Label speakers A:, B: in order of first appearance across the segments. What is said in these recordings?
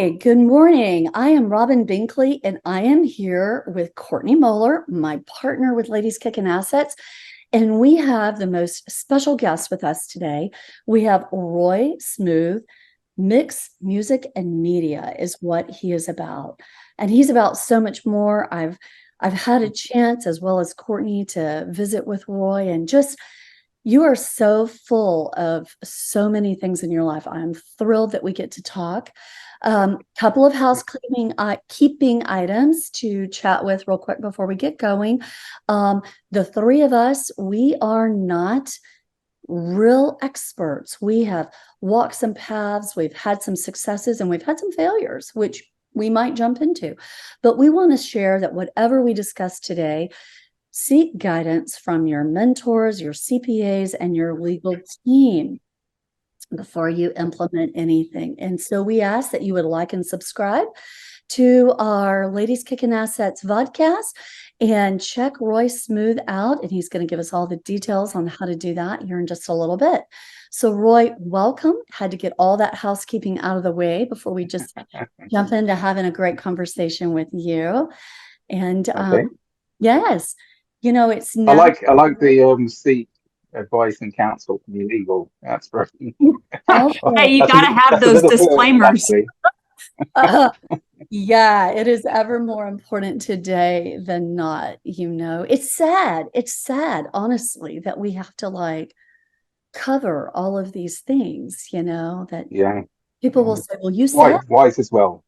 A: Hi, good morning. I am Robin Binkley, and I am here with Courtney Moeller, my partner with Ladies Kicking Assets. And we have the most special guest with us today. We have Roy Smoothe. Mix music and media is what he is about. And he's about so much more. I've had a chance, as well as Courtney, to visit with Roy, and just you are so full of so many things in your life. I'm thrilled that we get to talk. Couple of housekeeping keeping items to chat with real quick before we get going. The three of us, we are not real experts. We have walked some paths, we've had some successes, and we've had some failures, which we might jump into. But we want to share that whatever we discuss today, seek guidance from your mentors, your CPAs, and your legal team before you implement anything. And so we ask that you would like and subscribe to our Ladies Kicking Assets vodcast and check Roy Smoothe out. And he's going to give us all the details on how to do that here in just a little bit. So Roy, welcome. Had to get all that housekeeping out of the way before we just jump into having a great conversation with you. And
B: Okay.
A: yes, it's
B: I
A: never.
B: like the seek advice and counsel from your legal. That's very
A: Also,
C: Hey, you got to have
B: that's
C: those
B: another word
C: disclaimers.
B: actually.
A: uh, yeah, it is ever more important today than not. It's sad. It's sad, honestly, that we have to cover all of these things, that
B: Yeah,
A: people will
B: yeah.
A: say, well, you said
B: Wise as well.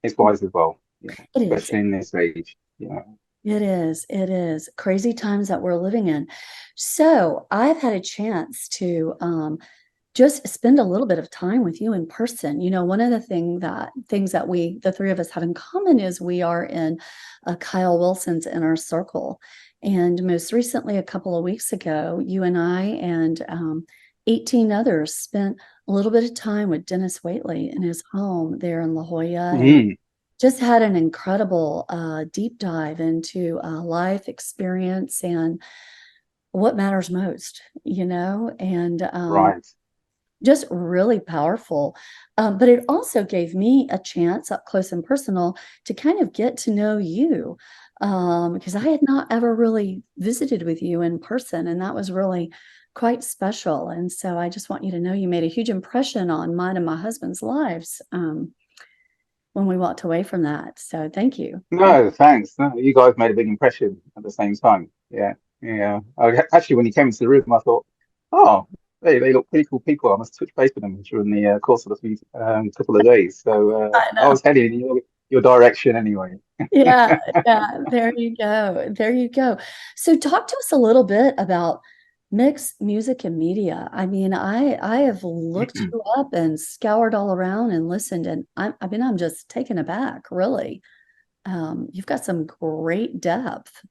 B: It's wise as well. Yeah,
A: it is.
B: especially in this age. Yeah.
A: It is. It is crazy times that we're living in. So I've had a chance to just spend a little bit of time with you in person. One of the things that the three of us have in common is we are in Kyle Wilson's inner circle. And most recently, a couple of weeks ago, you and I and 18 others spent a little bit of time with Denis Waitley in his home there in La Jolla, and
B: Mhm.
A: just had an incredible deep dive into life experience and what matters most, and
B: Right.
A: just really powerful. But it also gave me a chance up close and personal to kind of get to know you, because I had not ever really visited with you in person, and that was really quite special. And so I just want you to know you made a huge impression on mine and my husband's lives when we walked away from that. So thank you.
B: No, thanks. No, you guys made a big impression at the same time. Yeah, yeah. Actually, when you came into the room, I thought, oh, they look pretty cool people. I must touch base with them during the course of the few couple of days. So
A: I
B: I
A: know.
B: was heading in your direction anyway.
A: Yeah, yeah, there you go. There you go. So talk to us a little bit about mixed music and media. I mean, I have looked you up and scoured all around and listened, and I'm just taken aback, really. You've got some great depth.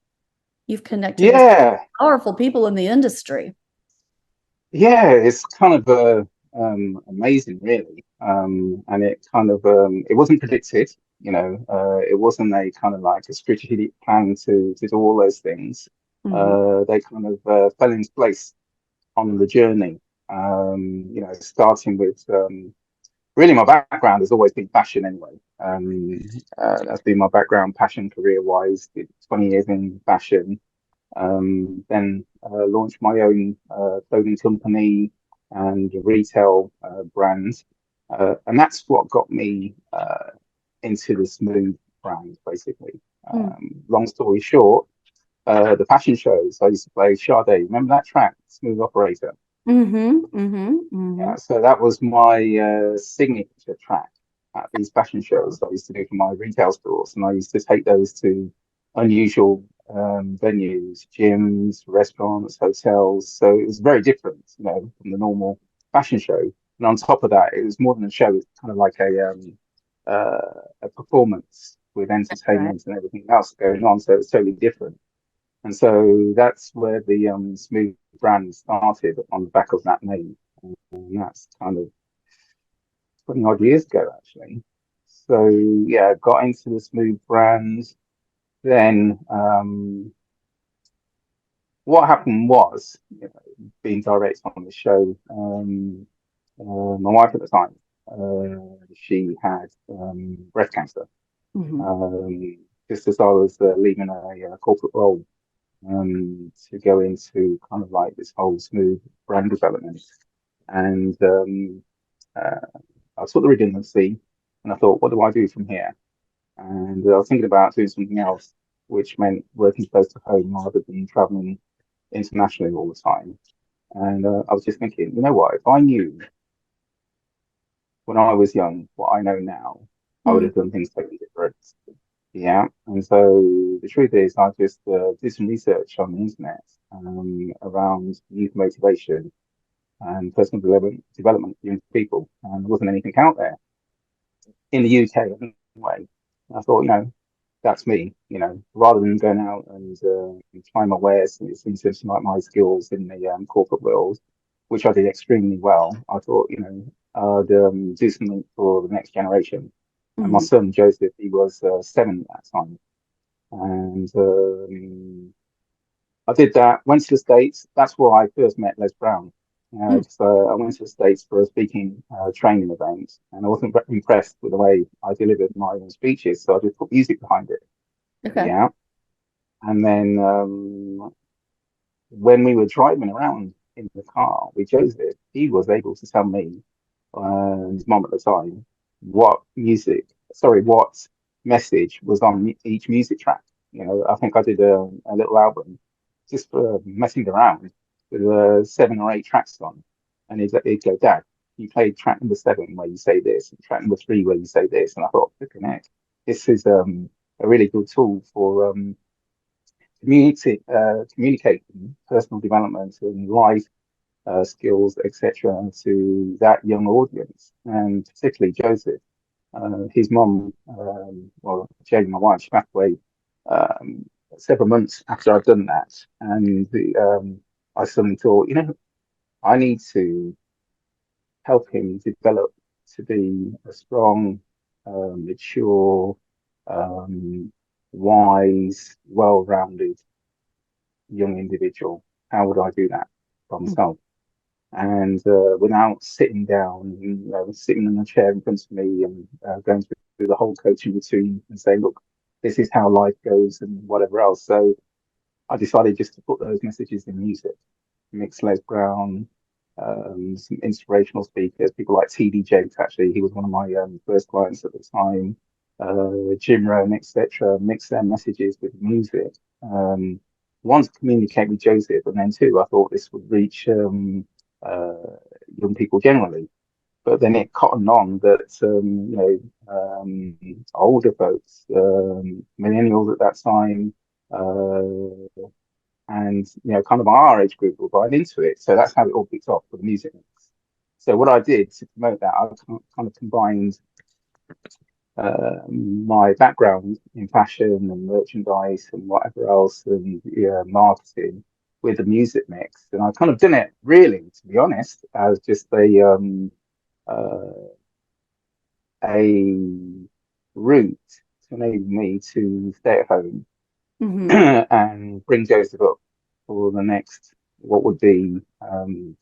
A: You've connected with
B: Yeah,
A: powerful people in the industry.
B: yeah, it's kind of amazing, really. And it kind of it wasn't predicted, it wasn't a kind of like a strategic plan to do all those things.
A: Mhm.
B: They kind of fell into place on the journey. Starting with really my background has always been fashion anyway. That's been my background, passion career-wise. Did 20 years in fashion. Then launched my own clothing company and retail brand. And that's what got me into the Smooth brand, basically.
A: Mm.
B: Long story short, the fashion shows, I used to play Sade. Remember that track, Smooth Operator?
A: Mm-hmm. Mm-hmm. Mm-hmm.
B: Yeah, so that was my signature track at these fashion shows that I used to do for my retail stores. And I used to take those to unusual venues, gyms, restaurants, hotels. So it was very different, from the normal fashion show. And on top of that, it was more than a show. It's kind of like a performance with
A: Right.
B: entertainment and everything else going on. So it's totally different. And so that's where the Smooth brand started on the back of that name. And that's kind of 20 odd years ago, actually. So yeah, got into the Smooth brand. Then what happened was, being direct on the show, my wife at the time, she had breast cancer.
A: Mhm.
B: Just as I was leaving a corporate role to go into kind of like this whole smooth brand development. And uh, I took the redundancy and I thought, what do I do from here? And I was thinking about doing something else, which meant working close to home rather than traveling internationally all the time. And I was just thinking, you know what, if I knew when I was young what I know now, I would
A: Mm.
B: have done things totally different. Yeah. And so the truth is, I just did some research on the internet around youth motivation and personal development of young people. And there wasn't anything out there in the UK anyway. I thought, that's me, rather than going out and trying my wares into like my skills in the corporate world, which I did extremely well. I thought, I'd do something for the next generation. And my
A: Mhm.
B: son Joseph, he was 7 at that time, and I did that. Went to the States. That's where I first met Les Brown.
A: Mm.
B: I went to the States for a speaking training event, and I wasn't impressed with the way I delivered my own speeches, so I just put music behind it.
A: Okay.
B: Yeah. And then when we were driving around in the car with Joseph, he was able to tell me, his mom at the time, what message was on each music track. I think I did a little album just for messing around with 7 or 8 tracks on. And he'd go, Dad, you played track number 7 where you say this, and track number 3 where you say this. And I thought, flipping heck, this is a really good tool for communicating personal development and life skills, etc., to that young audience, and particularly Joseph. His mum, Jane, my wife, she passed away um, several months after I'd done that, and I suddenly thought, I need to help him develop to be a strong, mature, um, wise, well-rounded young individual. How would I do that for
A: Mm.
B: myself? And without sitting down, sitting in a chair in front of me and going through the whole coaching routine and saying, look, this is how life goes and whatever else. So I decided just to put those messages in music, mix Les Brown, some inspirational speakers, people like TD Jakes, actually, he was one of my first clients at the time, Jim Rohn, etc., mix their messages with music. One, to communicate with Joseph, and then two, I thought this would reach uh, young people generally. But then it cottoned on that, older folks, millennials at that time, uh, and kind of our age group will buy into it. So that's how it all kicked off with the music mix. So what I did to promote that, I kind of combined my background in fashion and merchandise and whatever else and marketing with the music mix, and I kind of done it really, to be honest, as just uh, a route to enable me to stay at home
A: Mhm.
B: and bring Joseph up for the next, what would be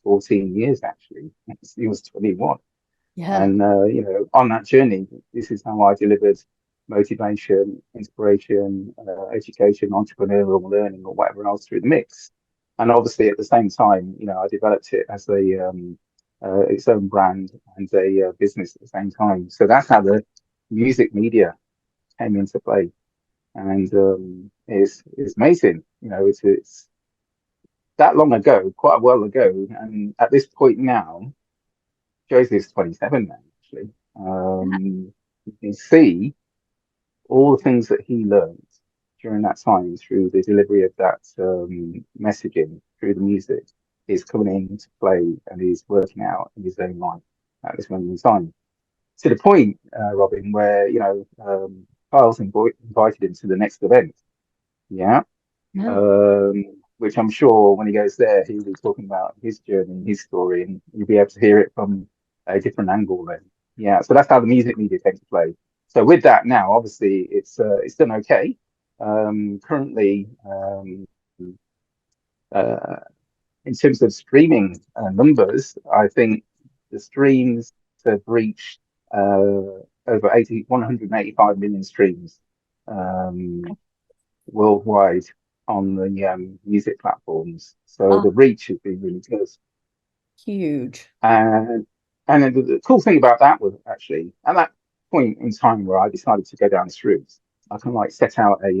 B: 14 years actually. He was 21.
A: Yeah.
B: And, on that journey, this is how I delivered motivation, inspiration, education, entrepreneurial learning, or whatever else through the mix. And obviously, at the same time, I developed it as its own brand and a business at the same time. So that's how the music media came into play. And it's amazing. It's that long ago, quite a while ago. And at this point now, Josie's 27 now, actually. You can see all the things that he learned during that time through the delivery of that messaging through the music is coming into play and he's working out in his own life at this moment in time. To the point, Robin, where, Kyle's invited him to the next event. Yeah.
A: Yeah.
B: Which I'm sure when he goes there, he'll be talking about his journey, his story, and you'll be able to hear it from a different angle then. Yeah, so that's how the music media came to play. So with that now, obviously, it's done okay. Currently, uh, in terms of streaming numbers, I think the streams have reached over 185 million streams worldwide on the music platforms. So the reach has been really good.
A: Huge.
B: And the cool thing about that was actually at that point in time where I decided to go down this route, I kind of like set out a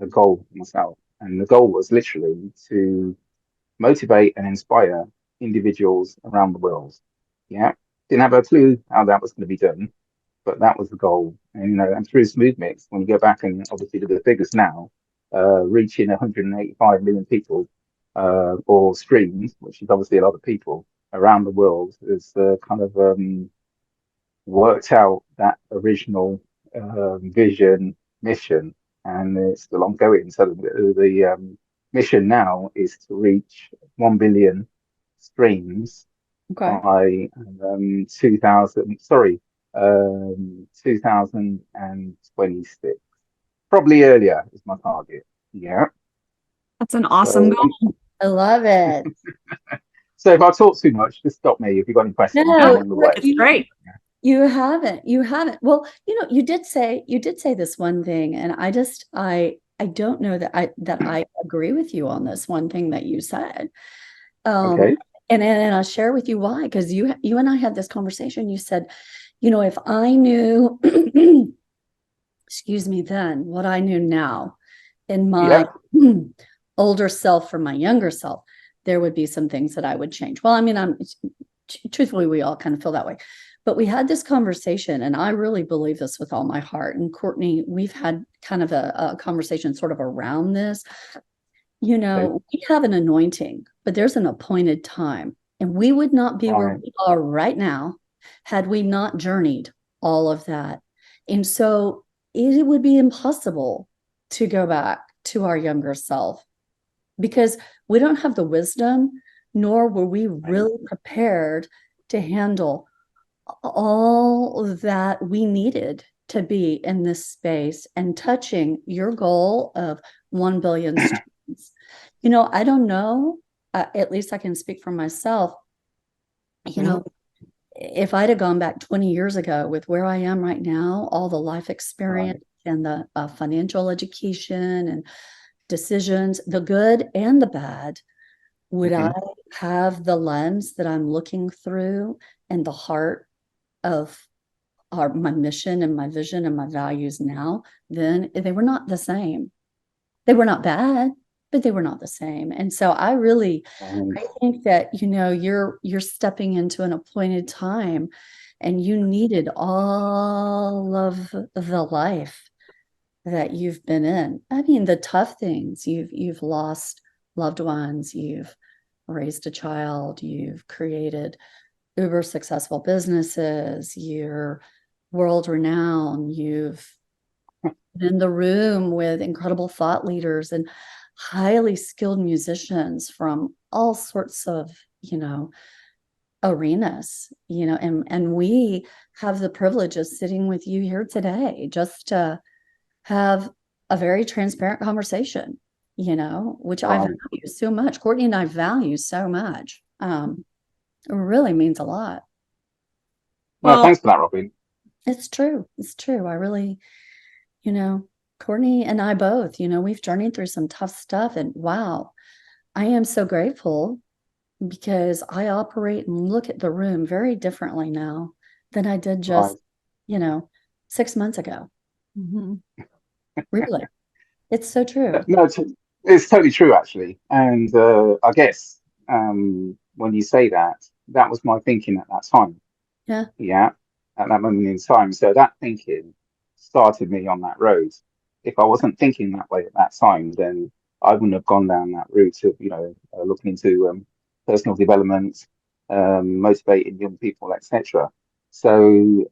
B: goal for myself, and the goal was literally to motivate and inspire individuals around the world. Yeah, didn't have a clue how that was going to be done, but that was the goal. And and through Smooth Mix, when you go back and obviously to the figures now, reaching 185 million people or streams, which is obviously a lot of people around the world, has kind of worked out that original vision, mission, and it's still ongoing. So the mission now is to reach 1 billion streams by 2026. Probably earlier is my target. Yeah.
C: That's an awesome goal.
A: I love it.
B: So if I talk too much, just stop me if you've got any questions along the way.
C: It's great.
A: You haven't. Well, you did say this one thing, and I don't know that I agree with you on this one thing that you said.
B: Okay.
A: And I'll share with you why, because you and I had this conversation. You said, if I knew, excuse me, then what I knew now in my older self from my younger self, there would be some things that I would change. Well, I mean, truthfully, we all kind of feel that way. But we had this conversation, and I really believe this with all my heart. And Courtney, we've had kind of a conversation sort of around this. We have an anointing, but there's an appointed time. And we would not be where we are right now had we not journeyed all of that. And so it would be impossible to go back to our younger self because we don't have the wisdom, nor were we really prepared to handle all that we needed to be in this space and touching your goal of 1 billion students. I don't know, at least I can speak for myself. If I'd have gone back 20 years ago with where I am right now, all the life experience and the financial education and decisions, the good and the bad, would I have the lens that I'm looking through and the heart of my mission and my vision and my values now? Then they were not the same. They were not bad, but they were not the same. And so I think that, you're stepping into an appointed time, and you needed all of the life that you've been in. I mean, the tough things, you've lost loved ones, you've raised a child, you've created uber successful businesses, you're world renowned, you've been in the room with incredible thought leaders and highly skilled musicians from all sorts of, arenas, and we have the privilege of sitting with you here today just to have a very transparent conversation, which I value so much. Courtney and I value so much. It really means a lot.
B: Well, thanks for that, Robin.
A: It's true. I really, Courtney and I both, we've journeyed through some tough stuff, and wow, I am so grateful because I operate and look at the room very differently now than I did just, 6 months ago. Really. It's so true.
B: No, it's totally true, actually. And I guess when you say that, that was my thinking at that time.
A: Yeah.
B: Yeah. At that moment in time. So that thinking started me on that road. If I wasn't thinking that way at that time, then I wouldn't have gone down that route of, looking into personal development, motivating young people, etc. So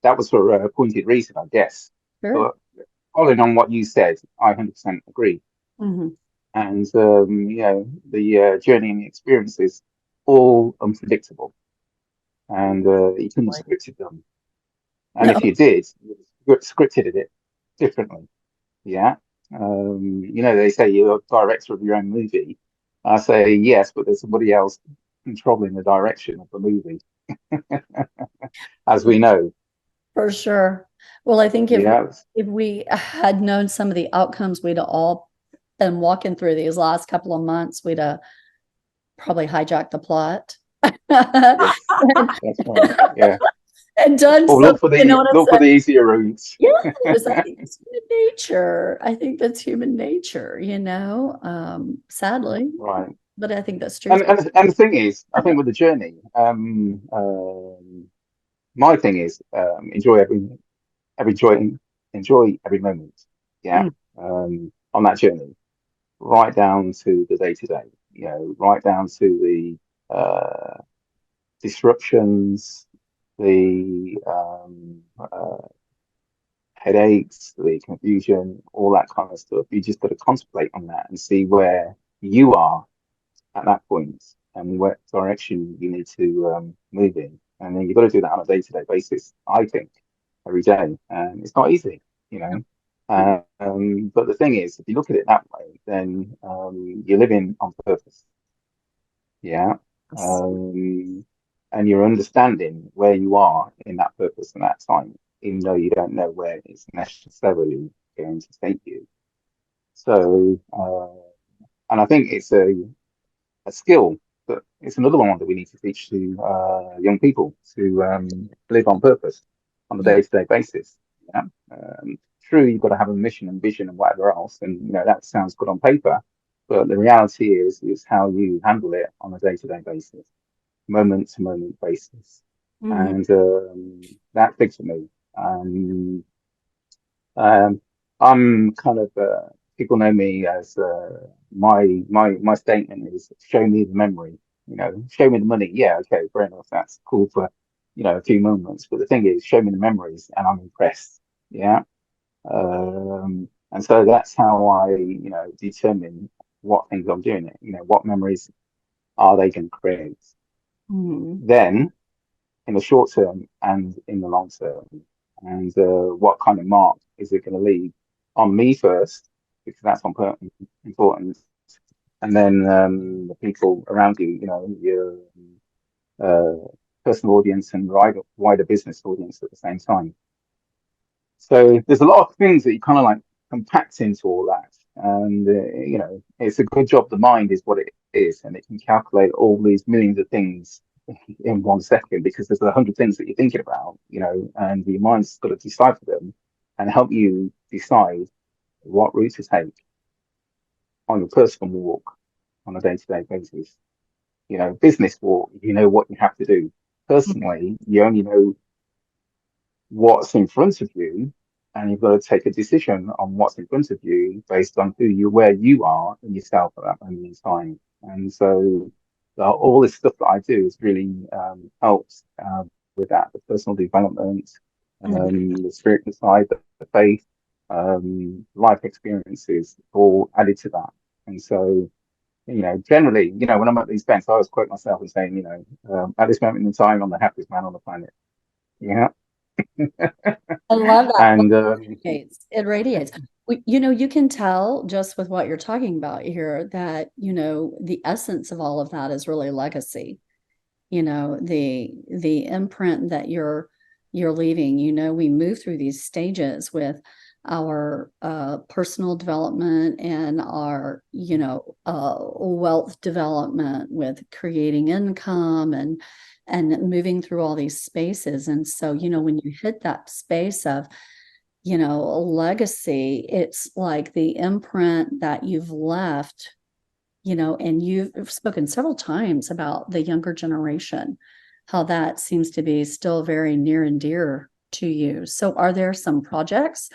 B: that was for a pointed reason, I guess.
A: Sure.
B: But following on what you said, I 100% agree. And the journey and the experiences all unpredictable, and you couldn't have scripted them. And if you did, you scripted it differently. Yeah. They say you're a director of your own movie. I say yes, but there's somebody else controlling the direction of the movie. as we know.
A: For sure. Well, I think
B: Yeah,
A: if we had known some of the outcomes we'd all been walking through these last couple of months, we'd have probably hijacked the plot.
B: yes, that's right. Yeah.
A: And done
B: Or
A: something, you know what I'm
B: look for the
A: saying?
B: easier routes.
A: Yes, I think it's human nature. I think that's human nature, sadly,
B: Right.
A: but I think that's true.
B: And the thing is, I think with the journey, my thing is enjoy every joy, enjoy every moment. Yeah.
A: Mm,
B: On that journey, right down to the day to day. Right down to the disruptions, the headaches, the confusion, all that kind of stuff. You just got to contemplate on that and see where you are at that point and what direction you need to move in. And then you've got to do that on a day-to-day basis, I think, every day. And it's not easy, you know. But the thing is, if you look at it that way, then you're living on purpose. Yeah.
A: yes.
B: And you're understanding where you are in that purpose and that time, even though you don't know where it's necessarily going to take you. So, and I think it's a skill that it's another one that we need to teach to young people to live on purpose on a
A: Yeah.
B: day-to-day basis. Yeah. True, you've got to have a mission and vision and whatever else, and that sounds good on paper, but the reality is how you handle it on a day-to-day basis, moment to moment basis,
A: Mhm.
B: and that fits for me. Um, I'm kind of people know me as my statement is show me the memory, show me the money. Yeah, okay, fair enough. That's cool for a few moments, but the thing is, show me the memories, and I'm impressed. Yeah, and so that's how I determine what things I'm doing. What memories are they going to create?
A: Mhm.
B: Then in the short term and in the long term, and what kind of mark is it going to leave on me first, because that's important, and then the people around you, your uh, personal audience and wider business audience at the same time. So there's a lot of things that you kind of like compact into all that, and it's a good job. The mind is what it is, and it can calculate all these millions of things in 1 second because there's 100 things that you're thinking about, and your mind's got to decipher them and help you decide what route to take on your personal walk on a day-to-day basis. Business walk, you know what you have to do. Personally, you only know what's in front of you, and you've got to take a decision on what's in front of you based on where you are in yourself at that moment in time. And so, all this stuff that I do has really helped with that, the personal development,
A: Mhm.
B: the spiritual side, the faith, life experiences, all added to that. And so, generally, when I'm at these events, I always quote myself and saying, at this moment in time, I'm the happiest man on the planet. Yeah.
A: I love that.
B: And
A: It radiates. You can tell just with what you're talking about here that, the essence of all of that is really legacy. The imprint that you're leaving. We move through these stages with our personal development and our wealth development, with creating income and moving through all these spaces. And so when you hit that space of legacy, it's like the imprint that you've left, and you've spoken several times about the younger generation, how that seems to be still very near and dear to you. So are there some projects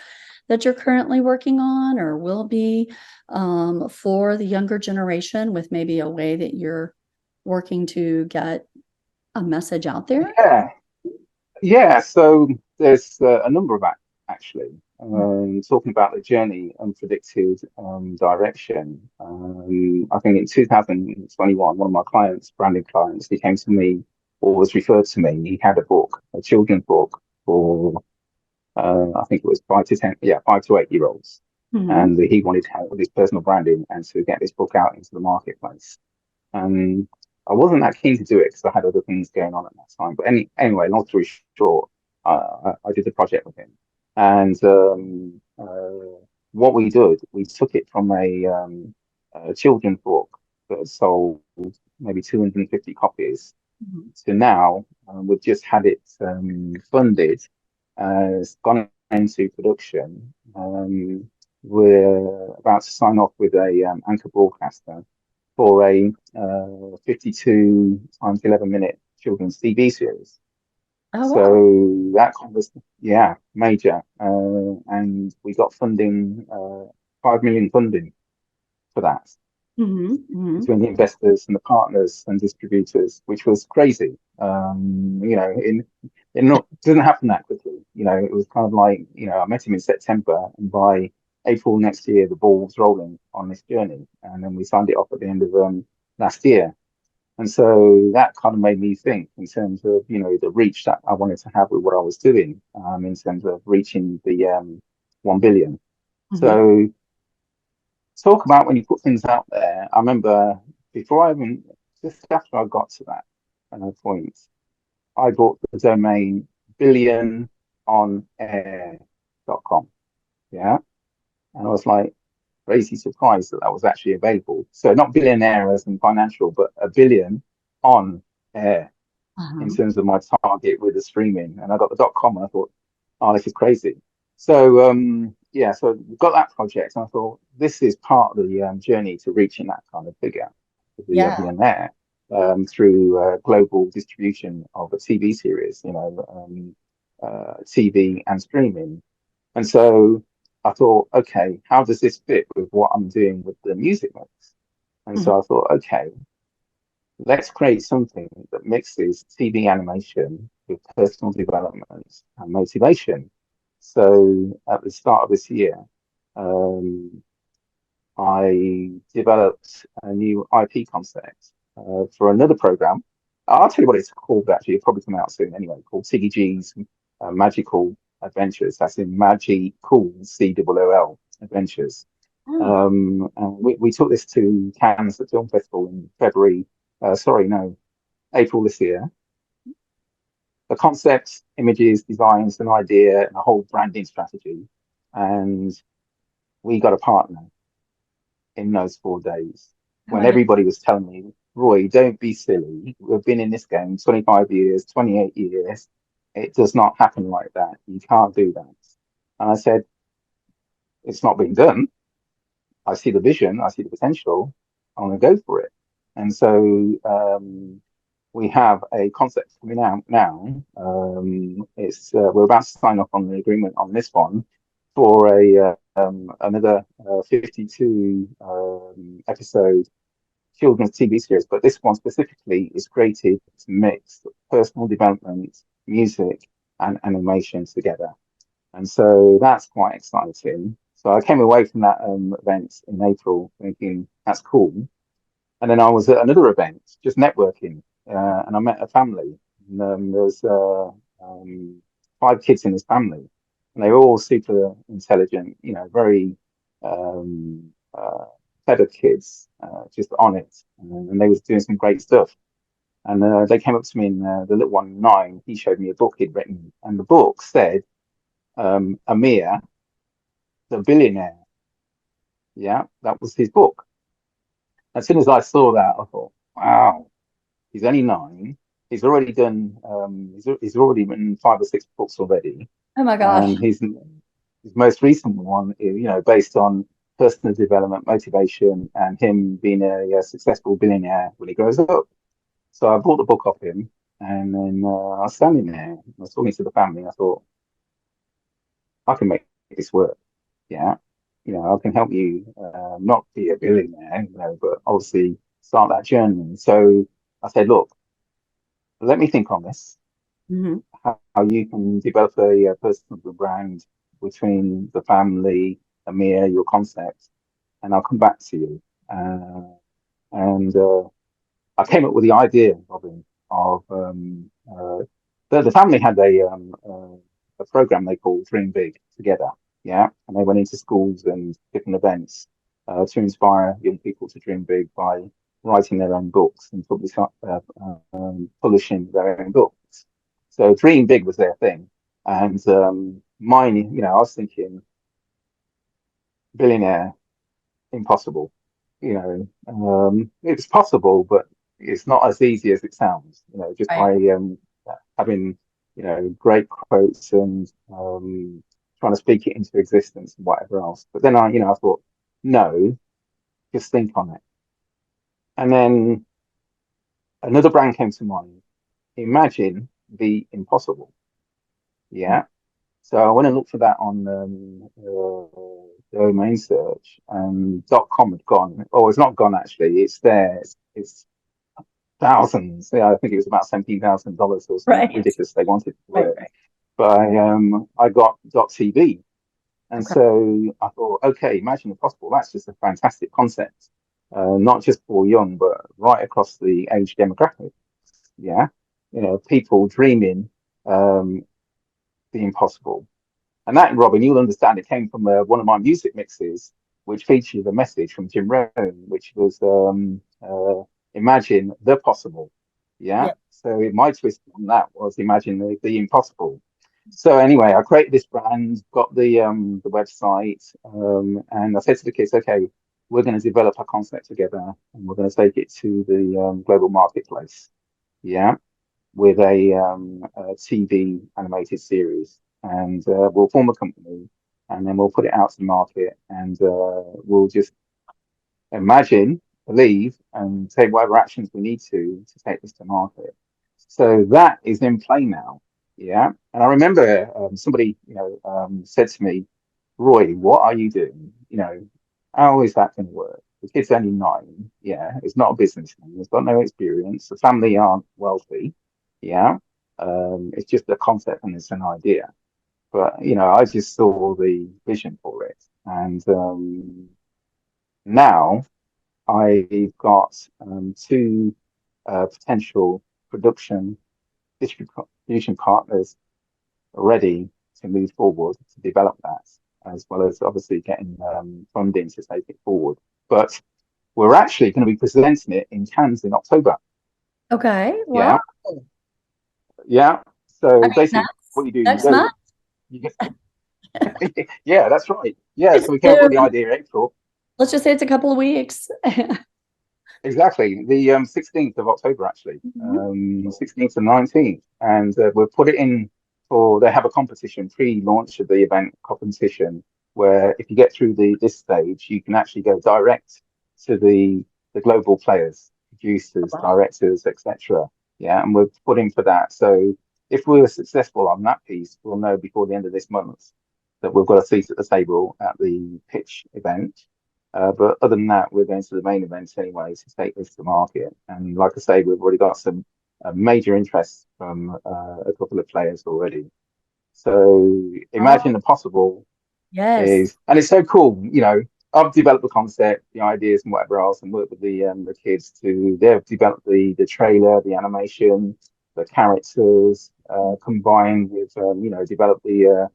A: that you're currently working on or will be for the younger generation, with maybe a way that you're working to get a message out there?
B: yeah, yeah. So there's a number of actually talking about the journey, unpredicted direction. I think in 2021, one of my clients, branding clients, he came to me or was referred to me. He had a book, a children's book for I think it was 5 to 10, yeah, 5 to 8 year olds,
A: Mhm.
B: and he wanted help with his personal branding and to get this book out into the marketplace. Um, I wasn't that keen to do it because I had other things going on at that time. But anyway, long story short, I did the project with him, and what we did, we took it from a children's book that had sold maybe 250 copies
A: Mhm.
B: to now we've just had it funded, it's gone into production. We're about to sign off with a anchor broadcaster for a 52 times 11-minute children's TV series.
A: Oh, wow.
B: So that kind of, yeah, major. And we got funding, 5 million funding for that between the investors and the partners and distributors, which was crazy. It not doesn't happen that quickly. It was kind of like, I met him in September, and by April next year, the ball was rolling on this journey, and then we signed it off at the end of last year. And so that kind of made me think in terms of, the reach that I wanted to have with what I was doing, in terms of reaching the 1 billion. So talk about when you put things out there. I remember just after I got to that point, I bought the domain billiononair.com. Yeah. And I was like crazy surprised that was actually available. So not billionaire as in financial, but a billion on air in terms of my target with the streaming. And I got the .com and I thought, oh, this is crazy. So so we got that project, and I thought this is part of the journey to reaching that kind of figure, the billionaire, through global distribution of a TV series, TV and streaming. And so I thought, okay, how does this fit with what I'm doing with the music mix? And so I thought, okay, let's create something that mixes TV animation with personal development and motivation. So at the start of this year, I developed a new IP concept for another program. I'll tell you what it's called, actually. It'll probably come out soon anyway, called Tiggy G's Magical Adventures. That's in Magical, COOL Adventures. And we took this to Cannes Film Festival in April this year. The concepts, images, designs, an idea, and a whole branding strategy. And we got a partner in those 4 days when everybody was telling me, Roy, don't be silly. We've been in this game 25 years, 28 years. It does not happen like that. You can't do that. And I said, it's not being done. I see the vision. I see the potential. I'm going to go for it. And so we have a concept coming out now. We're about to sign off on the agreement on this one for another 52 episode children's TV series, but this one specifically is created to mix personal development, music, and animation together. And so that's quite exciting. So I came away from that event in April thinking that's cool. And then I was at another event, just networking, and I met a family. And, there's 5 kids in this family, and they were all super intelligent, very clever kids, just on it, and they was doing some great stuff. And they came up to me, and the little one, 9, he showed me a book he'd written, and the book said, Amir, the billionaire. Yeah, that was his book. As soon as I saw that, I thought, wow, he's only 9. He's already done. He's already written 5 or 6 books already.
A: Oh my gosh!
B: And his most recent one, based on personal development, motivation, and him being a successful billionaire when he grows up. So I bought the book off him, and then I was standing there. I was talking to the family. I thought, I can make this work. Yeah, I can help you not be a billionaire, but obviously start that journey. So I said, look, let me think on this. How you can develop a personal brand between the family, Amir, your concept, and I'll come back to you. And I came up with the idea, Robin, of the family had a program they called Dream Big together. Yeah, and they went into schools and different events to inspire young people to dream big by writing their own books and publishing their own books. So dream big was their thing. And mine, I was thinking billionaire, impossible. It's possible, but it's not as easy as it sounds. Just
A: Right.
B: by having great quotes and trying to speak it into existence and whatever else. But then I thought, no, just think on it. And then another brand came to mind. Imagine the impossible. Yeah. So I went and looked for that on domain search, and .com had gone. Oh, it's not gone actually. It's there. It's thousands. Yeah, I think it was about $17,000 or something
A: Right.
B: ridiculous they wanted for
A: Right.
B: it.
A: Right.
B: But I got .tv, and
A: Okay.
B: so I thought, okay, imagine the possible. That's just a fantastic concept, not just for young, but right across the age demographic. Yeah, people dreaming the impossible. And that, Robin, you'll understand, it came from one of my music mixes, which featured a message from Jim Rohn, which was imagine the possible. Yeah.
A: Yeah.
B: So my twist on that was imagine the impossible. So anyway, I created this brand, got the website, and I said to the kids, okay, we're going to develop a concept together, and we're going to take it to the global marketplace. Yeah, with a TV animated series, and we'll form a company, and then we'll put it out to the market, and we'll just imagine, believe, and take whatever actions we need to take this to market. So that is in play now. Yeah, and I remember somebody, said to me, "Roy, what are you doing? How is that going to work? The kid's only 9. Yeah, it's not a businessman. He's got no experience. The family aren't wealthy. Yeah, it's just a concept and it's an idea. But I just saw the vision for it, and now I've got 2 potential production distribution partners ready to move forward to develop that, as well as obviously getting funding to take it forward. But we're actually going to be presenting it in Cannes in October.
A: Okay.
B: Yeah,
A: Wow.
B: yeah.
A: I
B: So
A: mean,
B: basically, what you do,
A: next month.
B: you get, yeah, that's right. Yeah,
A: It's
B: so we came up with the
A: soon.
B: idea in April.
A: Let's just say it's a couple of weeks.
B: Exactly, the 16th of October, actually,
A: Mhm.
B: 16th and 19th, and we'll put it in for. They have a competition, pre-launch of the event competition, where if you get through this stage, you can actually go direct to the global players, producers,
A: Wow.
B: directors, etc. Yeah, and we're putting for that. So if we were successful on that piece, we'll know before the end of this month that we've got a seat at the table at the pitch event. But other than that, we're going to the main events anyway to take this to market. And like I say, we've already got some major interest from a couple of players already. So
A: Oh,
B: imagine the possible
A: yes.
B: is, and it's so cool. I've developed the concept, the ideas, and whatever else, and worked with the kids to. They've developed the trailer, the animation, the characters, combined with develop the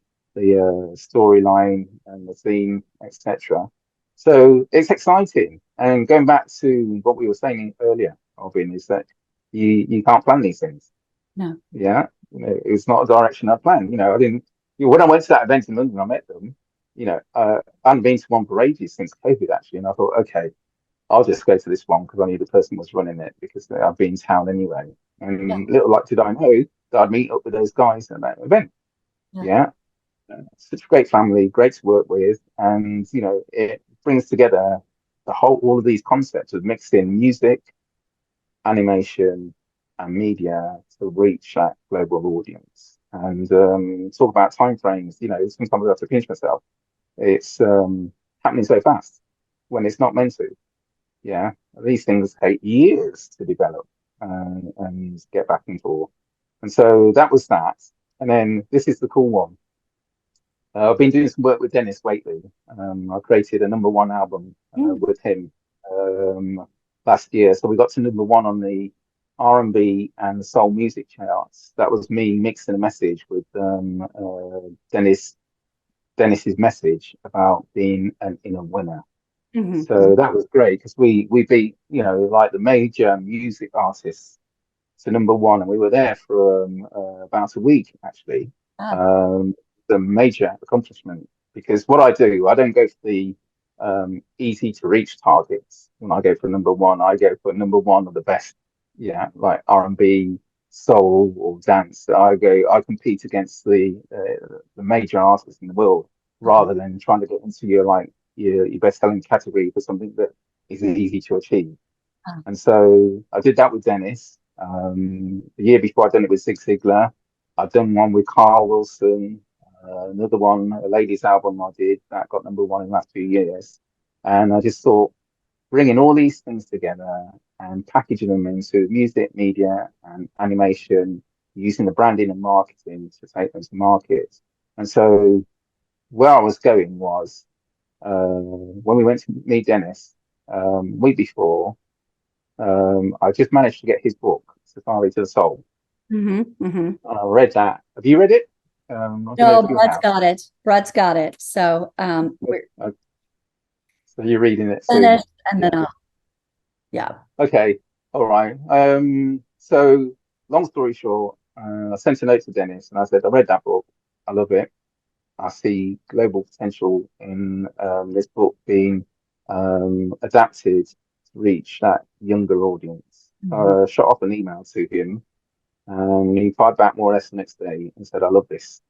B: storyline and the theme, etc. So it's exciting. And going back to what we were saying earlier, Alvin, is that you can't plan these things.
A: No.
B: Yeah, it's not a direction I planned. I didn't. When I went to that event in London, I met them. I hadn't been to one for ages since COVID, actually, and I thought, okay, I'll just go to this one because I knew the person was running it because I'd been in town anyway.
A: Yeah.
B: And little like did I know that I'd meet up with those guys at that event.
A: Yeah.
B: Yeah, such a great family, great to work with, and it brings together all of these concepts of mixing music, animation, and media to reach that global audience. And talk about timeframes. Sometimes I have to pinch myself. It's happening so fast when it's not meant to. Yeah, these things take years to develop and get back and forth. And so that was that. And then this is the cool one. I've been doing some work with Denis Waitley. I created a #1 album
A: Mm.
B: with him last year. So we got to #1 on the R&B and the soul music charts. That was me mixing a message with Dennis's message about being an inner winner. So that was great because we beat, you know, like the major music artists to number one, and we were there for about a week actually.
A: Ah,
B: The major accomplishment, because what I do, I don't go for the easy to reach targets. When I go for number one, I go for number one of the best. Yeah, like R&B, soul, or dance. I compete against the major artists in the world rather than trying to get into your best selling category for something that is easy to achieve.
A: ah.
B: And so I did that with Dennis. The year before, I'd done it with Zig Ziglar. I'd done one with Carl Wilson. Another one, a ladies' album I did that got number one in the last few years. And I just thought bringing all these things together and packaging them into music, media, and animation, using the branding and marketing to take them to market. And so where I was going was when we went to meet Dennis week before. I just managed to get his book, Safari to the Soul. I read that. Have you read it? I don't know
A: No,
B: if you
A: Brad's
B: have.
A: got it. Brad's got it. So we're
B: Uh, So you're reading it soon.
A: finished, and
B: Yeah.
A: then yeah.
B: Okay. All right. So long story short, I sent a note to Dennis and I said, I read that book. I love it. I see global potential in this book being adapted to reach that younger audience. Shot off an email to him. He replied back more or less the next day and said, I love this.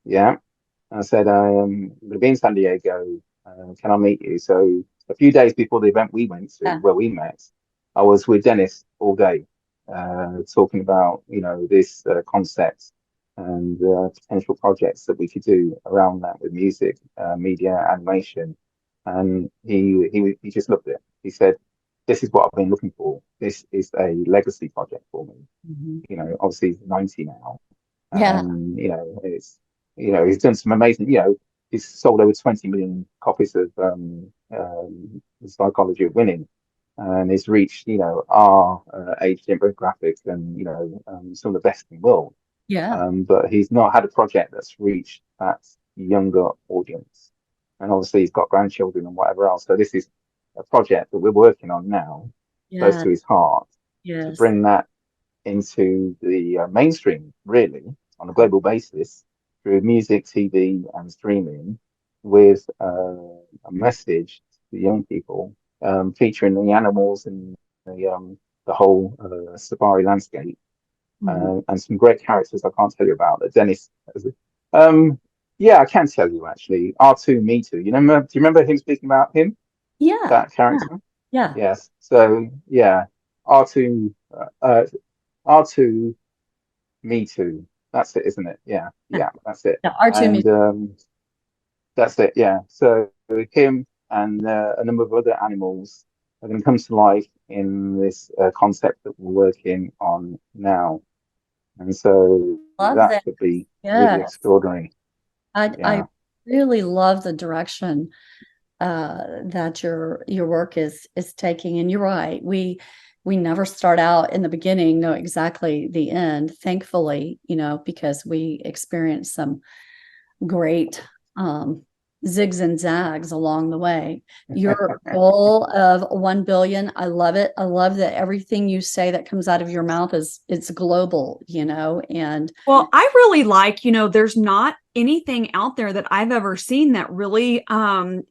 B: Yeah. And I said, I'm going to be in San Diego. Can I meet you? So a few days before the event we went to,
A: Yeah.
B: where we met, I was with Dennis all day, talking about, you know, this concept and potential projects that we could do around that with music, media, animation. And he just loved it. He said, this is what I've been looking for. This is a legacy project for me. You know, obviously he's 90 now.
A: Yeah.
B: You know, he's done some amazing, you know, he's sold over 20 million copies of The Psychology of Winning, and he's reached, you know, our age demographic and, you know, some of the best in the world.
A: Yeah.
B: But he's not had a project that's reached that younger audience. And obviously he's got grandchildren and whatever else. So this is a project that we're working on now, close
A: Yeah.
B: to his heart, to
A: Yes.
B: bring that into the mainstream, really, on a global basis through music, TV, and streaming, with a message to young people, featuring the animals and the whole safari landscape, and some great characters I can't tell you about that Dennis has. Yeah, I can tell you actually. R2 Me Too. You know, do you remember him speaking about him?
A: Yeah.
B: That character?
A: Yeah.
B: Yes. So yeah, R2 R2 Me Too. That's it, isn't it? Yeah, that's it.
A: Yeah. R2
B: And
A: music.
B: that's it. Yeah. So him and a number of other animals are going to come to life in this concept that we're working on now. And so
A: Love
B: that
A: that.
B: could be really
A: Yes.
B: extraordinary.
A: I
B: Yeah.
A: really love the direction that your work is taking. And you're right. We never start out in the beginning, know exactly the end, thankfully, you know, because we experience some great zigs and zags along the way. Your goal of 1 billion, I love it. I love that everything you say that comes out of your mouth it's global, you know, and
C: Well, I really like, you know, there's not anything out there that I've ever seen that really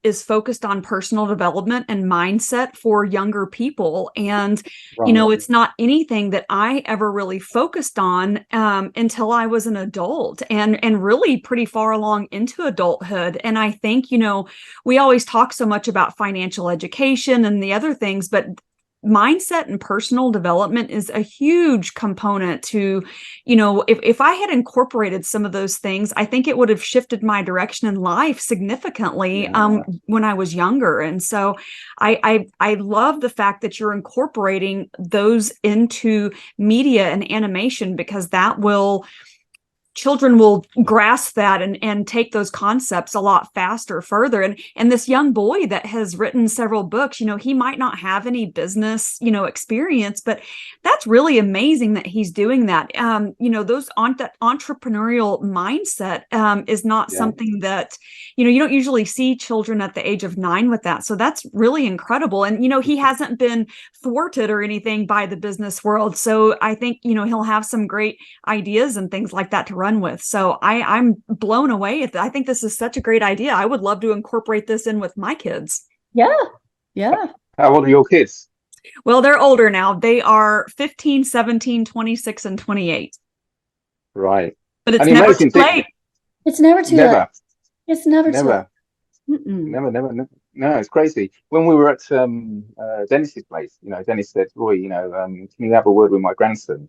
C: is focused on personal development and mindset for younger people. And, you know,
B: Right.
C: it's not anything that I ever really focused on until I was an adult and really pretty far along into adulthood. And I think, you know, we always talk so much about financial education and the other things, but mindset and personal development is a huge component to, you know, if I had incorporated some of those things, I think it would have shifted my direction in life significantly
B: Yeah.
C: when I was younger. And so I love the fact that you're incorporating those into media and animation, because that will children will grasp that and take those concepts a lot faster further. And this young boy that has written several books, he might not have any business, experience, but that's really amazing that he's doing that. Those that entrepreneurial mindset is not something that, you don't usually see children at the age of 9 with that. So that's really incredible. And, he hasn't been thwarted or anything by the business world. So I think, he'll have some great ideas and things like that to run with. So I'm blown away at that. I think this is such a great idea. I would love to incorporate this in with my kids.
A: Yeah.
B: How old are your kids?
C: Well, they're older now. They are 15, 17, 26, and 28.
B: Right.
C: But it's
B: And the
C: never
B: amazing
C: too
B: thing-
C: late.
A: It's never too late.
B: Never,
A: It's never too late.
B: never,
A: Mm-mm.
B: never. No, it's crazy. When we were at Dennis's place, Dennis said, Roy, can you have a word with my grandson?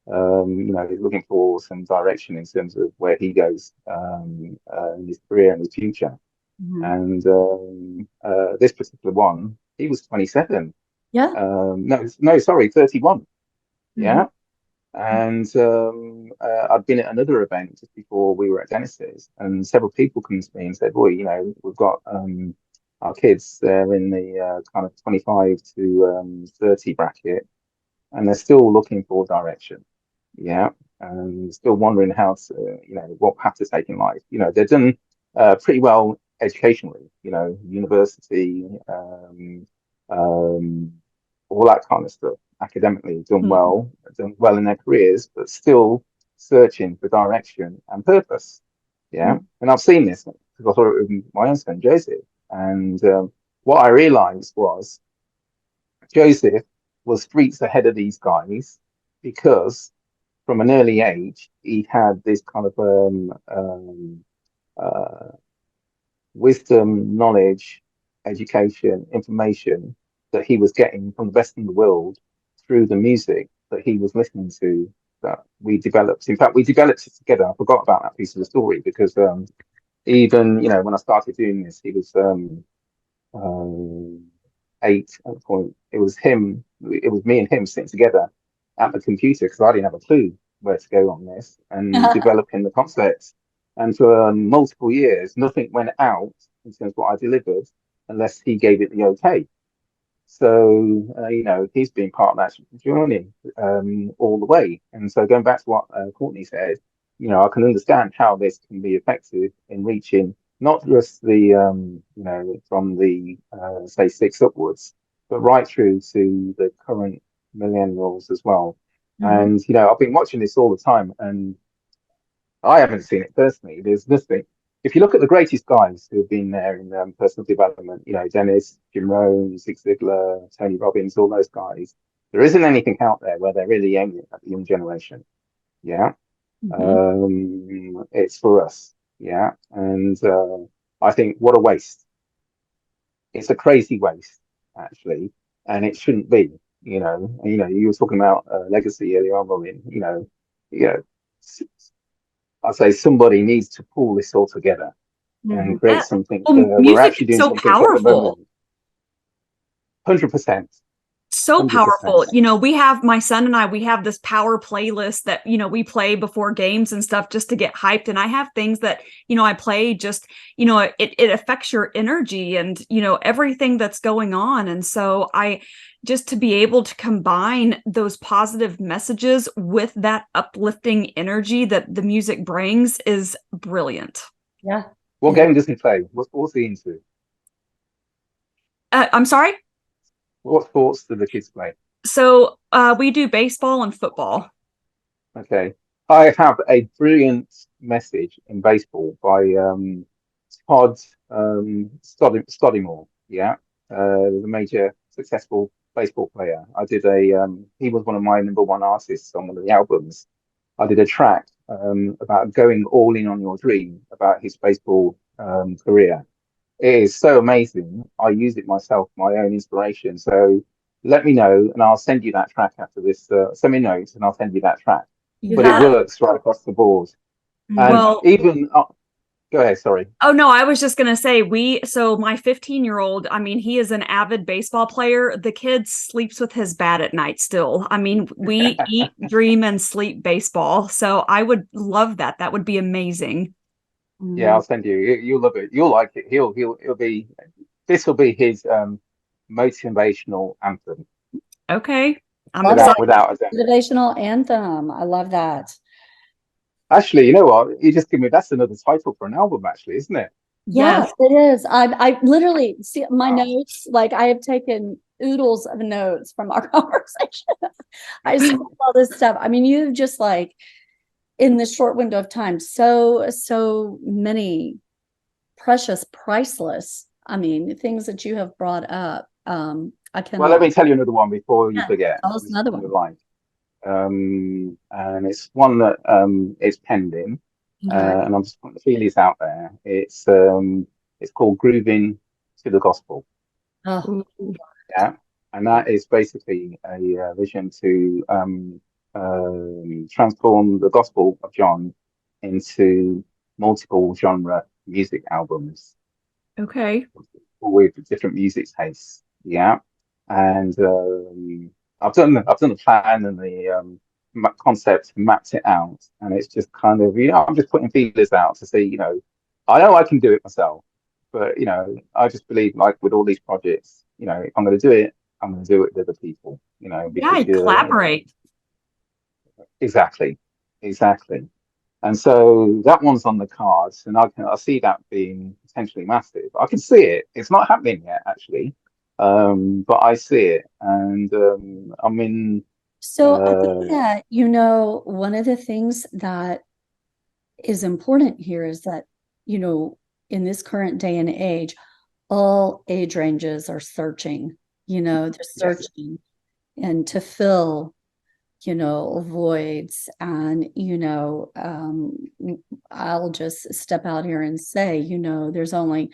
B: He's looking for some direction in terms of where he goes in his career and his future.
A: Mhm.
B: And this particular one, he was 27.
A: Yeah.
B: No, sorry, 31.
A: Mm-hmm.
B: Yeah. And I'd been at another event just before we were at Dennis's, and several people came to me and said, "Boy, we've got our kids. They're in the kind of 25 to 30 bracket, and they're still looking for direction. Yeah, and still wondering how to, what path to take in life. They're done pretty well educationally. University, all that kind of stuff. Academically, done well in their careers, but still searching for direction and purpose. Yeah, and I've seen this because I saw it with my own son Joseph, and what I realised was Joseph was streets ahead of these guys because from an early age he had this kind of wisdom, knowledge, education, information that he was getting from the best in the world through the music that he was listening to, that we developed. In fact, we developed it together. I forgot about that piece of the story because even, when I started doing this, he was 8 at the point. It was me and him sitting together at the computer because I didn't have a clue where to go on this and developing the concepts. And for multiple years, nothing went out in terms of what I delivered unless he gave it the okay. So, he's been part of that journey all the way. And so going back to what Courtney said, I can understand how this can be effective in reaching not just the, from the, say, 6 upwards, but right through to the current millennials as well.
A: Mm-hmm.
B: And, I've been watching this all the time and I haven't seen it personally. There's nothing. If you look at the greatest guys who have been there in personal development, Dennis, Jim Rohn, Zig Ziglar, Tony Robbins, all those guys, there isn't anything out there where they're really aiming at the young generation. Yeah.
A: Mm-hmm.
B: It's for us. Yeah. And I think what a waste. It's a crazy waste, actually. And it shouldn't be, you were talking about legacy earlier on, Robin, I say somebody needs to pull this all together and create something. We're
C: Music
B: actually doing
C: is so
B: something at the
C: powerful.
B: moment. 100%.
C: So
B: 100%.
C: powerful. We have my son and we have this power playlist that, we play before games and stuff just to get hyped. And I have things that, I play just, it affects your energy and, everything that's going on. And so just to be able to combine those positive messages with that uplifting energy that the music brings is brilliant.
A: Yeah.
B: What game does he play? What's he into?
C: I'm sorry?
B: What sports do the kids play?
C: So we do baseball and football.
B: Okay. I have a brilliant message in baseball by Todd Stoddymore. Yeah. The major successful baseball player. I did he was one of my number one artists on one of the albums. I did a track about going all in on your dream about his baseball career. It is so amazing. I use it myself, my own inspiration. So let me know and I'll send you that track after this. Send me notes and I'll send you that track. But it works right across the board. And
C: Well,
B: even Go ahead. Sorry.
C: Oh no, I was just gonna say so my 15-year-old, I mean, he is an avid baseball player. The kid sleeps with his bat at night still. I mean, we eat, dream, and sleep baseball. So I would love that. That would be amazing.
B: Yeah, I'll send you. You'll love it. You'll like it. He'll be. This will be his motivational anthem,
C: Okay. I'm
A: Love
C: excited.
A: that.
B: without a doubt.
A: Motivational anthem. I love that.
B: Actually, you know what? You just give me. That's another title for an album, actually, isn't it?
A: Yeah,
C: Yes.
A: it is. I literally see my
B: Wow.
A: notes, like I have taken oodles of notes from our conversation. I see all this stuff. I mean, you've just like in this short window of time, so many precious, priceless, I mean, things that you have brought up. I
B: Well, let
A: cannot.
B: me tell you another one before you
A: Yeah,
B: forget.
A: tell us
B: This
A: another
B: one you
A: one.
B: like. And it's one that is pending,
A: Okay.
B: and I'm just putting the feelers out there. It's called Grooving to the Gospel.
A: Oh,
C: Ooh.
B: Yeah, and that is basically a vision to transform the Gospel of John into multiple genre music albums
C: Okay.
B: with different music tastes. Yeah, and I've done the plan and the concept, mapped it out, and it's just kind of, I'm just putting feelers out to see, I know I can do it myself, but I just believe, like with all these projects, if I'm going to do it, I'm going to do it with other people,
C: Yeah,
B: because
C: collaborate.
B: exactly, exactly. And so that one's on the cards, and I see that being potentially massive. I can see it. It's not happening yet, actually, but I see it, and I'm in.
A: so I think
B: Uh,
A: that, one of the things that is important here is that, in this current day and age, all age ranges are searching, they're
B: yes,
A: searching and to fill, voids. And, I'll just step out here and say, there's only,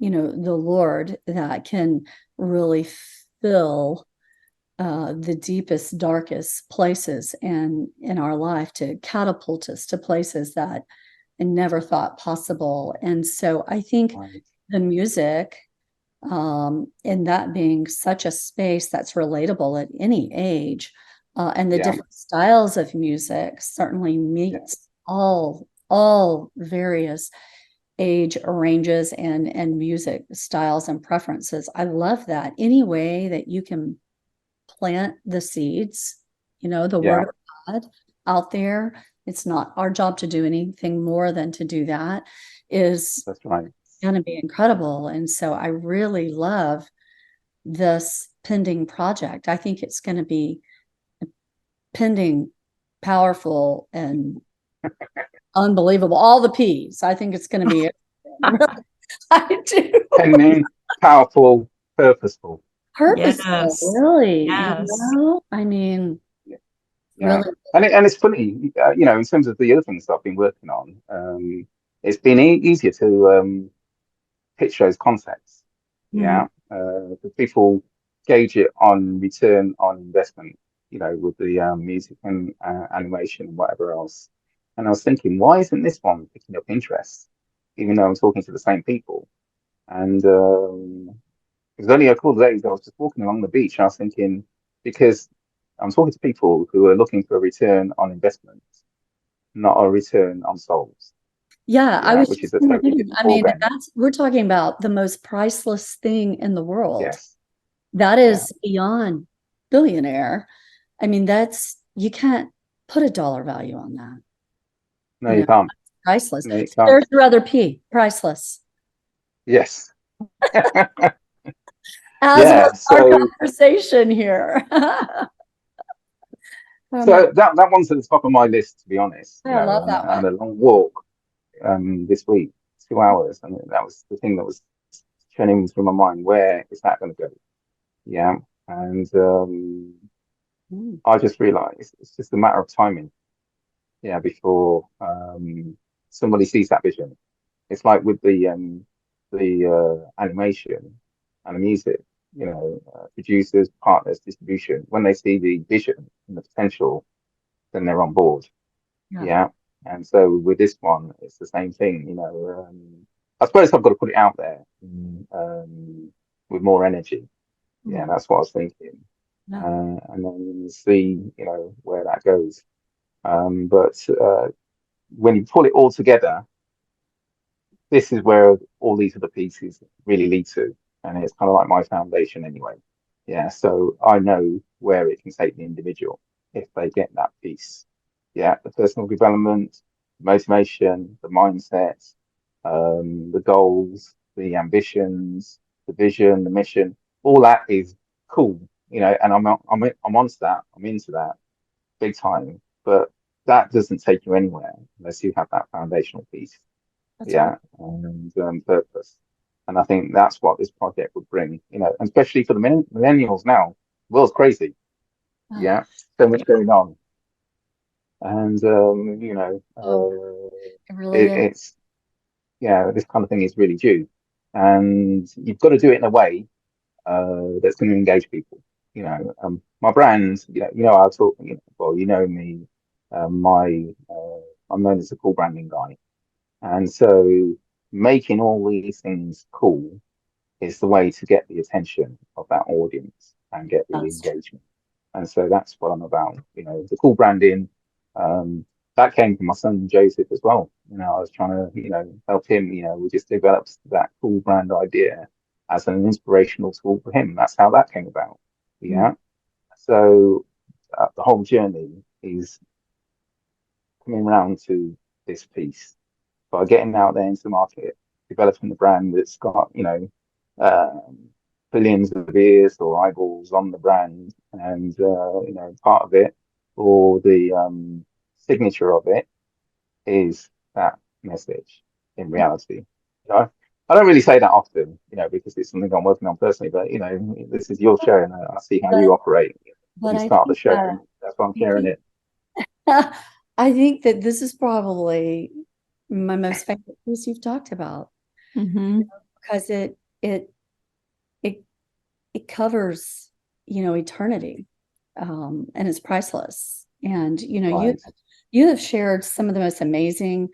A: the Lord that can really fill the deepest, darkest places and in our life to catapult us to places that I never thought possible. And so I think
B: right,
A: the music, and that being such a space that's relatable at any age, and the
B: yeah,
A: different styles of music certainly
B: yeah,
A: meets all various age ranges and music styles and preferences. I love that. Any way that you can plant the seeds, the
B: yeah.
A: word of God out there. It's not our job to do anything more than to do that, is
B: That's right.
A: going to be incredible. And so I really love this pending project. I think it's going to be pending, powerful, and unbelievable. All the P's. I think it's going to be. I do.
B: Pending, powerful, purposeful.
A: Purposeful,
C: Yes.
A: really.
C: Yes.
A: I mean,
B: Yeah, yeah.
A: really.
B: And it's funny, in terms of the other things that I've been working on, it's been easier to pitch those concepts.
C: Mhm.
B: Yeah, because people gauge it on return on investment, with the music and animation and whatever else. And I was thinking, why isn't this one picking up interest, even though I'm talking to the same people? And it was only a couple of days I was just walking along the beach, and I was thinking, because I'm talking to people who are looking for a return on investment, not a return on souls.
A: Yeah, I
B: Yeah,
A: was
B: which is
A: just
B: a totally different
A: I
B: ball
A: mean,
B: game.
A: we're talking about the most priceless thing in the world.
B: Yes.
A: That
B: Yeah.
A: is beyond billionaire. I mean, you can't put a dollar value on that.
B: No, you can't.
A: Priceless.
B: No, you
A: So
B: can't.
A: there's your other P, priceless.
B: Yes.
A: As was
B: Yeah.
A: our
B: So
A: conversation here. Oh my,
B: that one's at the top of my list, to be honest.
A: I love
B: And
A: that
B: and
A: one.
B: a long walk this week, 2 hours, and that was the thing that was churning through my mind. Where is that going to go? Yeah. And
A: Mm.
B: I just realized it's just a matter of timing. Yeah, before somebody sees that vision. It's like with the animation and the music, producers, partners, distribution. When they see the vision and the potential, then they're on board.
A: Yeah.
B: Yeah. And so with this one, it's the same thing. I suppose I've got to put it out there with more energy. Yeah, that's what I was thinking.
A: Yeah.
B: And then see, where that goes. But when you pull it all together, this is where all these other pieces really lead to. And it's kind of like my foundation anyway. Yeah, so I know where it can take the individual if they get that piece. Yeah, the personal development, motivation, the mindset, the goals, the ambitions, the vision, the mission, all that is cool, and I'm onto that, I'm into that big time. But that doesn't take you anywhere unless you have that foundational piece.
A: That's right.
B: Yeah, and purpose. And I think that's what this project would bring, and especially for the millennials now. The world's crazy.
A: Oh,
B: Yeah, so much going on, and
A: oh, it really
B: it,
A: is.
B: it's this kind of thing is really due, and you've got to do it in a way that's going to engage people. My brand, I'll talk. Well, me, my I'm known as a cool branding guy. And so making all these things cool is the way to get the attention of that audience and get the
A: That's true.
B: engagement. And so that's what I'm about. The cool branding, that came from my son Joseph as well. I was trying to, help him, we just developed that cool brand idea as an inspirational tool for him. That's how that came about.
A: Mm.
B: Yeah. So the whole journey is coming around to this piece by getting out there into the market, developing the brand that's got, um, billions of ears or eyeballs on the brand, and part of it or the signature of it is that message in reality. You know, I don't really say that often, because it's something I'm working on personally, but this is your show and I see how
A: But
B: you operate when
A: but
B: you
A: I
B: start the
A: think
B: show, and that's why I'm
A: I
B: sharing
A: think
B: it.
A: I think that this is probably my most favorite piece you've talked about
C: Mhm.
A: because it it covers, eternity, and it's priceless. And
B: Right.
A: you have shared some of the most amazing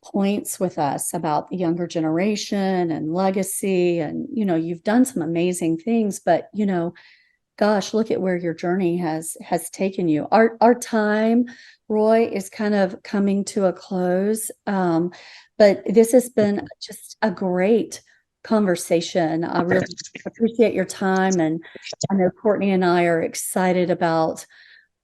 A: points with us about the younger generation and legacy, and you've done some amazing things, but gosh, look at where your journey has taken you. Our time, Roy, is kind of coming to a close. But this has been just a great conversation. I really appreciate your time, and I know Courtney and I are excited about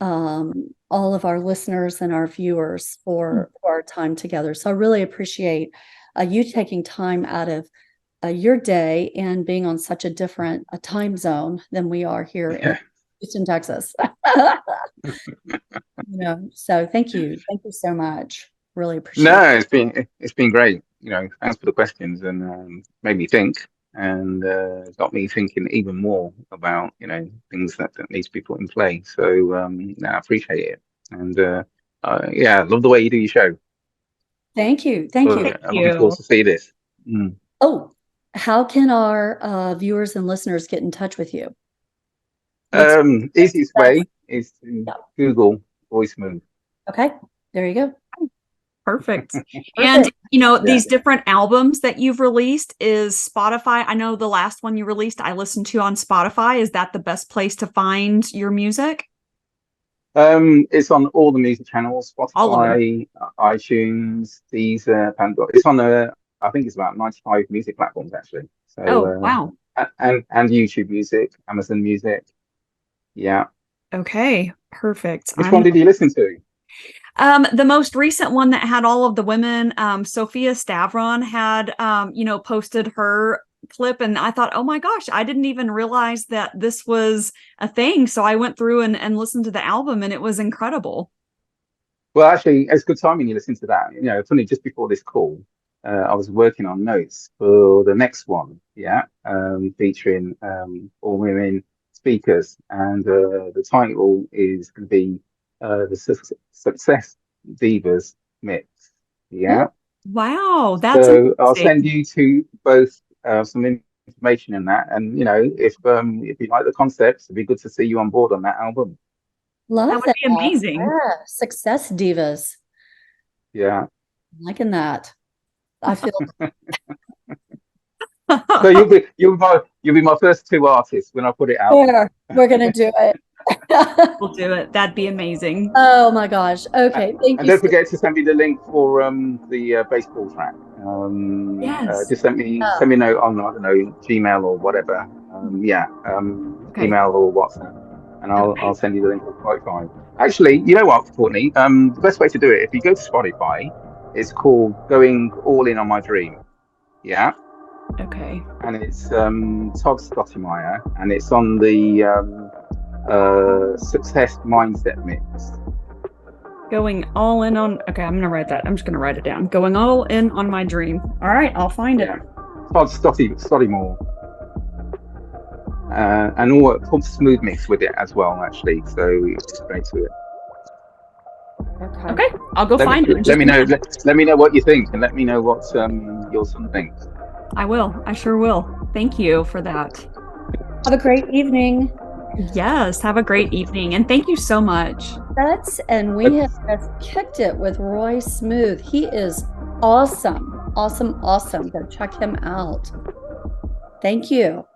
A: all of our listeners and our viewers for our time together. So I really appreciate you taking time out of your day and being on such a different time zone than we are here in
B: Yeah.
A: Houston, Texas. So thank you so much. Really appreciate
B: No, it's been great. Thanks for the questions, and made me think, and got me thinking even more about things that need to be put in play. So no, I appreciate it, and yeah, love the way you do your show.
A: Thank you. Thank you.
C: Thank
B: I'm looking forward
C: you.
B: to see this. Mm.
A: Oh, how can our viewers and listeners get in touch with you? What's
B: Easiest
A: that?
B: way is to
A: Yeah.
B: Google voice move.
A: Okay, there you go.
C: Perfect. And,
A: Perfect.
B: Yeah.
C: these different albums that you've released, is Spotify, I know the last one you released, I listened to on Spotify. Is that the best place to find your music?
B: It's on all the music channels,
C: All of them.
B: Spotify, iTunes, Deezer, Pandora. It's on I think it's about 95 music platforms actually.
C: Oh,
B: So
C: wow.
B: and YouTube Music, Amazon Music. Yeah.
C: Okay, perfect.
B: Which one did you listen to?
C: The most recent one that had all of the women, Sophia Stavron had, posted her clip, and I thought, oh my gosh, I didn't even realize that this was a thing. So I went through and listened to the album, and it was incredible.
B: Well, actually, it's good timing you listen to that. Funny, just before this call, I was working on notes for the next one. Yeah, featuring all women speakers, and the title is going to be the Success Divas Mix. Yeah.
A: Oh,
C: Wow, that's
B: So I'll send
C: amazing.
B: you to both some information in that, and if you like the concepts, it'd be good to see you on board on that album.
C: That
A: love
C: would
A: that.
C: be amazing.
A: Yeah, success divas.
B: Yeah.
A: Liking that. I feel
B: So you'll be my first two artists when I put it out.
A: there. We're gonna do it.
C: We'll do it. That'd be amazing.
A: Oh my gosh. Okay. Thank
B: And
A: you
B: don't
A: so
B: forget to send me the link for the baseball track.
C: Yes.
B: Just send me a note on, I don't know, Gmail or whatever.
C: Okay.
B: Email or WhatsApp, and
C: Okay.
B: I'll send you the link for Spotify. Actually, you know what, Courtney? The best way to do it, if you go to Spotify, it's called "Going All In on My Dream." Yeah,
C: Okay.
B: and it's Todd Stottemeyer, and it's on the Success Mindset Mix.
C: Going all in on. Okay, I'm gonna write that. I'm just gonna write it down. Going all in on my dream. All right, I'll find it.
B: Todd Stottymore. And all called Smooth Mix with it as well, actually. So it's straight to it.
C: Okay, I'll go find it.
B: Let me know. Let me know what you think, and let me know what your son thinks.
C: I will. I sure will. Thank you for that.
A: Have a great evening.
C: Yes, have a great evening, and thank you so much.
A: And we have just kicked it with Roy Smoothe. He is awesome. Awesome. Awesome. Go check him out. Thank you.